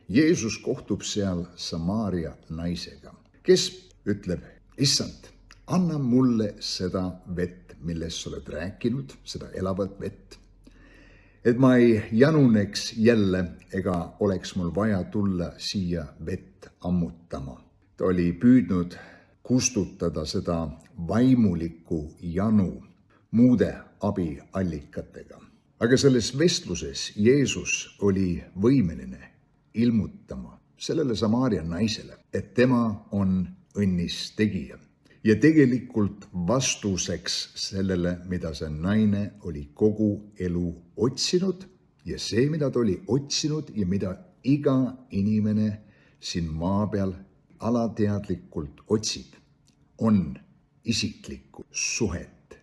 Jeesus kohtub seal Samaaria naisega, kes ütleb, issand, anna mulle seda vett, millest sa oled rääkinud, seda elavat vett, et ma ei januneks jälle ega oleks mul vaja tulla siia vett ammutama. Ta oli püüdnud kustutada seda vaimulikku janu muude abiallikatega. Aga selles vestluses Jeesus oli võimeline ilmutama sellele Samaaria naisele, et tema on õnnis tegija. Ja tegelikult vastuseks sellele, mida see naine oli kogu elu otsinud ja see, mida ta oli otsinud ja mida iga inimene siin maa peal alateadlikult otsib, on isiklikku suhet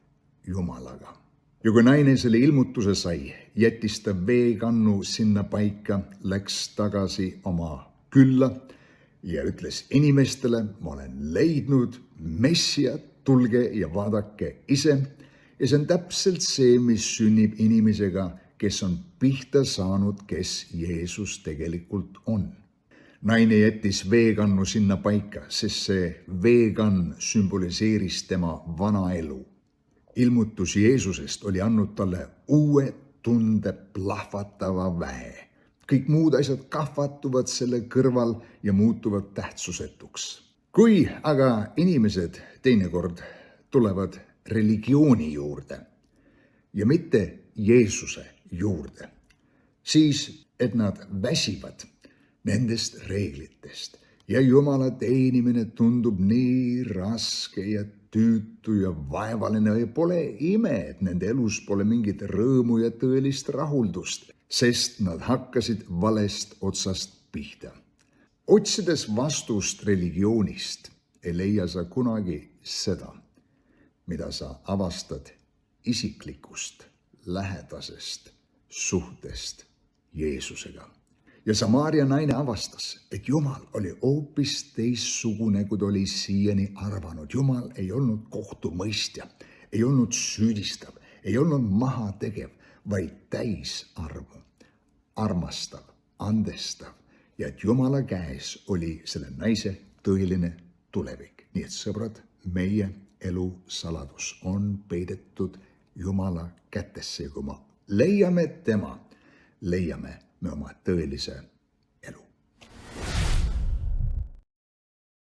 Jumalaga. Ja kui naine selle ilmutuse sai, jättis ta veekannu sinna paika, läks tagasi oma külla ja ütles inimestele, ma olen leidnud Messia, tulge ja vaadake ise. Ja see on täpselt see, mis sünnib inimesega, kes on pihta saanud, kes Jeesus tegelikult on. Naine jättis veekannu sinna paika, sest see veekann sümboliseeris tema vana elu. Ilmutus Jeesusest oli andnud talle uue tunde plahvatava väe. Kõik muud asjad kahvatuvad selle kõrval ja muutuvad tähtsusetuks. Kui aga inimesed teinekord tulevad religiooni juurde ja mitte Jeesuse juurde, siis et nad väsivad nendest reeglitest ja Jumala teenimine tundub nii raske ja tüütu ja vaevaline ja pole ime, et nende elus pole mingit rõõmu ja tõelist rahuldust, sest nad hakkasid valest otsast pihta. Otsides vastust religioonist ei leia sa kunagi seda, mida sa avastad isiklikust, lähedasest suhtest Jeesusega. Ja Samaaria naine avastas, et Jumal oli hoopis teistsugune, kui ta oli siiani arvanud. Jumal ei olnud kohtumõistja, ei olnud süüdistav, ei olnud mahategev, vaid täis armu, armastav, andestav ja et Jumala käes oli selle naise tõeline tulevik. Nii et sõbrad, meie elu saladus on peidetud Jumala kätesse ja kui me leiame tema, leiame me oma tõelise